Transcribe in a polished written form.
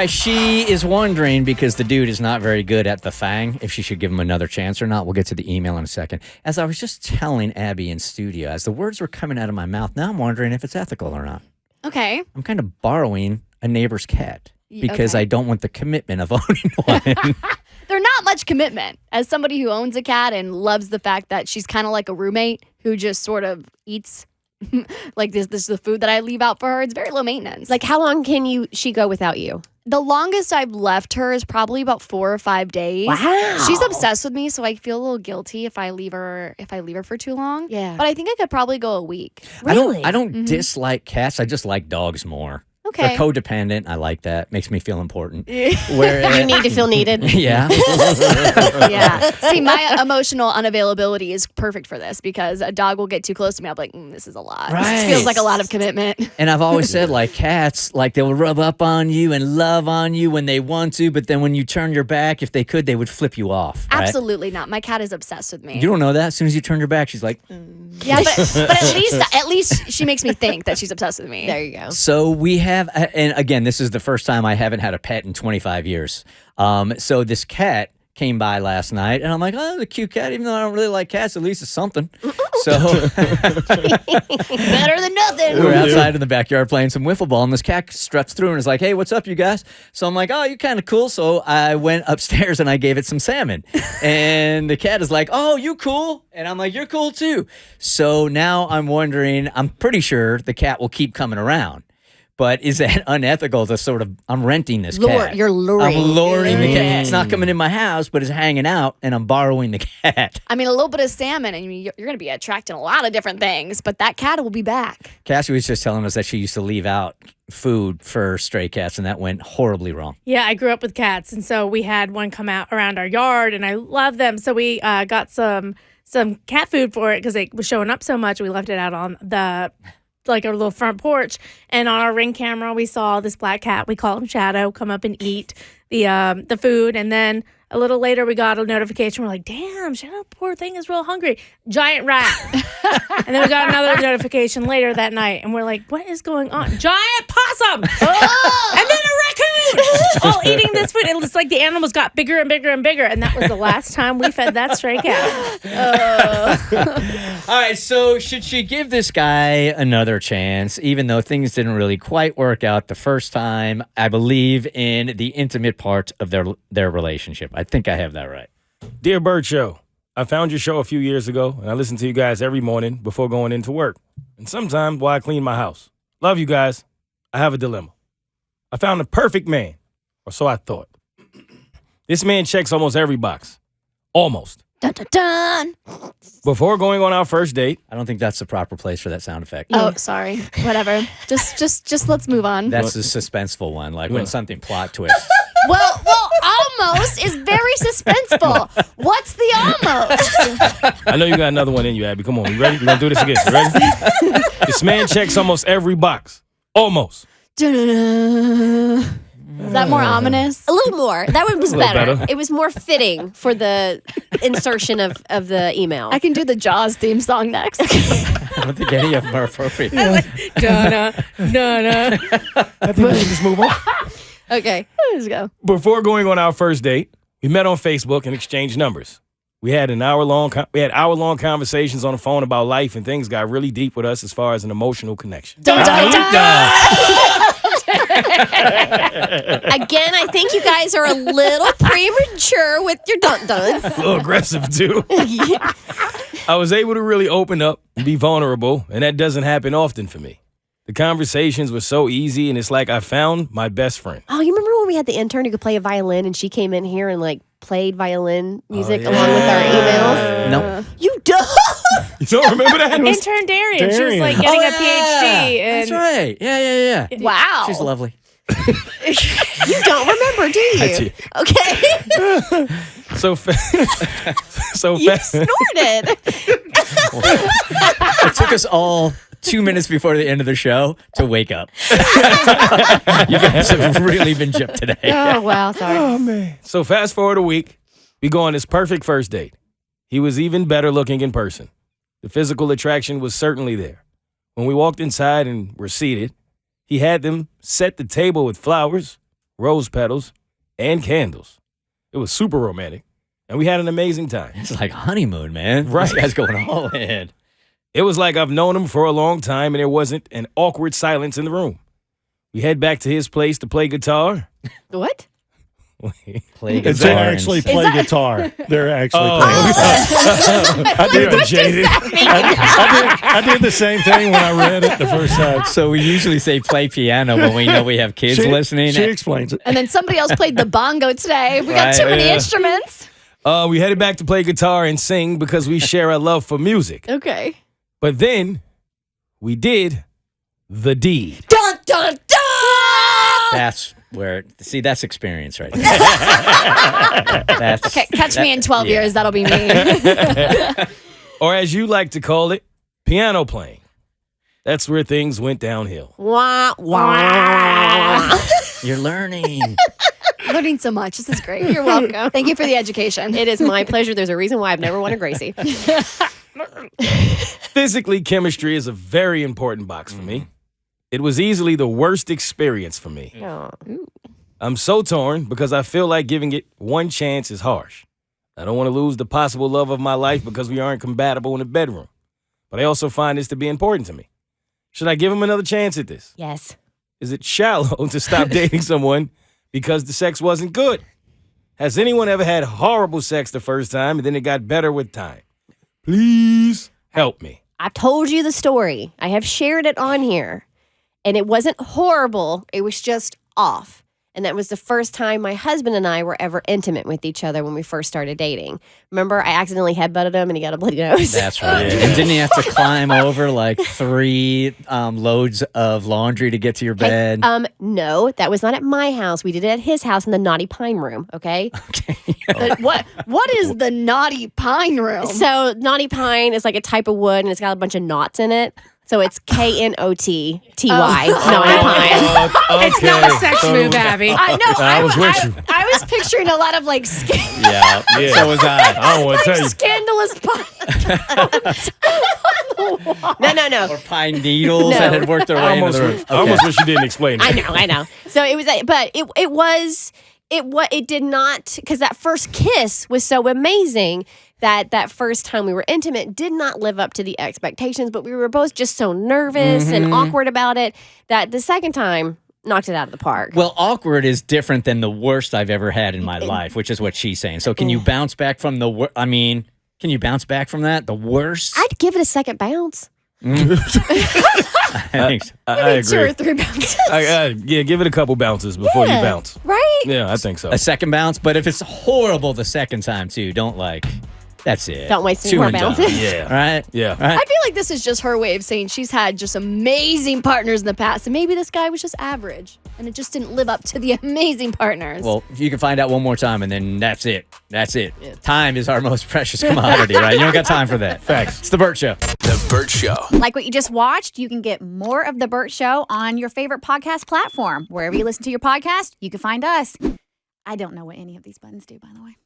She is wondering, because the dude is not very good at the thang, if she should give him another chance or not. We'll get to the email in a second. As I was just telling Abby in studio, as the words were coming out of my mouth, now I'm wondering if it's ethical or not. Okay. I'm kind of borrowing a neighbor's cat because I don't want the commitment of owning one. They're not much commitment. As somebody who owns a cat and loves the fact that she's kind of like a roommate who just sort of eats like this is the food that I leave out for her. It's very low maintenance. Like, how long can she go without you? The longest I've left her is probably about 4 or 5 days. Wow. She's obsessed with me, so I feel a little guilty if I leave her for too long. Yeah. But I think I could probably go a week. Really? I don't dislike cats. I just like dogs more. Okay. They're codependent. I like that. Makes me feel important. You need to feel needed. Yeah. Yeah. See, my emotional unavailability is perfect for this because a dog will get too close to me. I'll be like, this is a lot. Right. This feels like a lot of commitment. And I've always said, like, cats, like, they'll rub up on you and love on you when they want to, but then when you turn your back, if they could, they would flip you off. Right? Absolutely not. My cat is obsessed with me. You don't know that. As soon as you turn your back, she's like, Yeah, but at least she makes me think that she's obsessed with me. There you go. So we have, and again, this is the first time I haven't had a pet in 25 years. So this cat came by last night, and I'm like, oh, the cute cat. Even though I don't really like cats, at least it's something. So Better than nothing. we were outside in the backyard playing some wiffle ball, and this cat struts through and is like, hey, what's up, you guys? So I'm like, oh, you're kind of cool. So I went upstairs and I gave it some salmon. And the cat is like, oh, you cool? And I'm like, you're cool too. So now I'm wondering, I'm pretty sure the cat will keep coming around. But is that unethical to sort of, I'm renting this cat. You're luring. I'm luring the cat. It's not coming in my house, but it's hanging out, and I'm borrowing the cat. I mean, a little bit of salmon, and you're going to be attracting a lot of different things, but that cat will be back. Cassie was just telling us that she used to leave out food for stray cats, and that went horribly wrong. Yeah, I grew up with cats, and so we had one come out around our yard, and I love them. So we got some cat food for it because it was showing up so much. We left it out on like our little front porch, and on our Ring camera we saw this black cat, we call him Shadow, come up and eat the food. And then a little later we got a notification. We're like, damn, Shadow, poor thing is real hungry. Giant rat. And then we got another notification later that night, and we're like, what is going on? Giant possum. And then a raccoon all eating this food. It looks like the animals got bigger and bigger and bigger, and that was the last time we fed that stray cat. All right, so should she give this guy another chance, even though things didn't really quite work out the first time, I believe, in the intimate part of their relationship? I think I have that right. Dear Bert Show, I found your show a few years ago, and I listen to you guys every morning before going into work, and sometimes while I clean my house. Love you guys. I have a dilemma. I found the perfect man, or so I thought. This man checks almost every box. Almost. Dun, dun, dun. Before going on our first date, I don't think that's the proper place for that sound effect. Oh, sorry. Whatever. Just let's move on. That's the suspenseful one, like when something plot twists. Well, almost is very suspenseful. What's the almost? I know you got another one in you, Abby. Come on, you ready? We're going to do this again. You ready? This man checks almost every box. Almost. Is that more ominous? A little more. That one was A little better. better. It was more fitting for the insertion of the email. I can do the Jaws theme song next. I don't think any of them are appropriate. Donna. I think we can just move on. Okay. Let's go. Before going on our first date, we met on Facebook and exchanged numbers. We had hour-long conversations on the phone about life, and things got really deep with us as far as an emotional connection. Again, I think you guys are a little premature with your dun-duns. A little aggressive, too. I was able to really open up and be vulnerable, and that doesn't happen often for me. The conversations were so easy, and it's like I found my best friend. Oh, you remember when we had the intern who could play a violin, and she came in here and played violin music along with our emails? No. You don't? You don't remember that? Intern Darian. She was like getting a PhD. And That's right. Yeah. Wow. She's lovely. You don't remember, do you? I do. Okay. So You fast. snorted. It took us all 2 minutes before the end of the show to wake up. You guys have really been gypped today. Oh, wow. Sorry. Oh, man. So fast forward a week, we go on this perfect first date. He was even better looking in person. The physical attraction was certainly there. When we walked inside and were seated, he had them set the table with flowers, rose petals, and candles. It was super romantic, and we had an amazing time. It's like honeymoon, man. Right. This guy's going all in. It was like I've known him for a long time, and there wasn't an awkward silence in the room. We head back to his place to play guitar. What? Play They guitar. actually and- play guitar. They're actually Oh. playing guitar. I did jaded. I did the same thing when I read it the first time. So we usually say play piano when we know we have kids listening. She explains it. And then somebody else played the bongo today. We got Right, too many yeah. instruments. We headed back to play guitar and sing because we share a love for music. Okay. But then we did the deed. Dun, dun, dun! That's where, see, that's experience right there. That's, Okay, catch me in 12 yeah. years. That'll be me. Or as you like to call it, piano playing. That's where things went downhill. Wah, wah. You're learning. Learning so much. This is great. You're welcome. Thank you for the education. It is my pleasure. There's a reason why I've never won a Gracie. Physically, chemistry is a very important box for me. It was easily the worst experience for me. Oh. I'm so torn because I feel like giving it one chance is harsh. I don't want to lose the possible love of my life because we aren't compatible in the bedroom. But I also find this to be important to me. Should I give him another chance at this? Yes. Is it shallow to stop dating someone because the sex wasn't good? Has anyone ever had horrible sex the first time and then it got better with time? Please help me. I've told you the story. I have shared it on here. And it wasn't horrible. It was just off. And that was the first time my husband and I were ever intimate with each other when we first started dating. Remember, I accidentally headbutted him and he got a bloody nose. That's right. And didn't you have to climb over like 3 loads of laundry to get to your bed? No, that was not at my house. We did it at his house in the Naughty Pine Room, okay? What is the naughty pine room? So Naughty Pine is like a type of wood and it's got a bunch of knots in it. So it's KNOTTY, Naughty Pine. It's not a sex move, Abby. I know. I was with you. I was picturing a lot of like Yeah. So was I. I don't want to tell you. scandalous pine. No. Or pine needles No. that had worked their way into the room. I almost wish you didn't explain it. I know. So it was, but it did not, because that first kiss was so amazing that first time we were intimate did not live up to the expectations, but we were both just so nervous and awkward about it that the second time knocked it out of the park. Well, awkward is different than the worst I've ever had in my life, which is what she's saying. So can you bounce back from the worst? I mean, can you bounce back from that? The worst? I'd give it a second bounce. I think so. I Maybe 2 or agree. 3 bounces. Yeah, give it a couple bounces before you bounce. Right? Yeah, I think so. A second bounce, but if it's horrible the second time too, don't like. That's it. Don't waste any Two more and done. bounces. Yeah. Right? Yeah. Right? I feel like this is just her way of saying she's had just amazing partners in the past, and maybe this guy was just average, and it just didn't live up to the amazing partners. Well, you can find out one more time, and then that's it. That's it. Time is our most precious commodity, right? You don't got time for that. Facts. It's the Bert Show. The Bert Show. Like what you just watched, you can get more of The Bert Show on your favorite podcast platform. Wherever you listen to your podcast, you can find us. I don't know what any of these buttons do, by the way.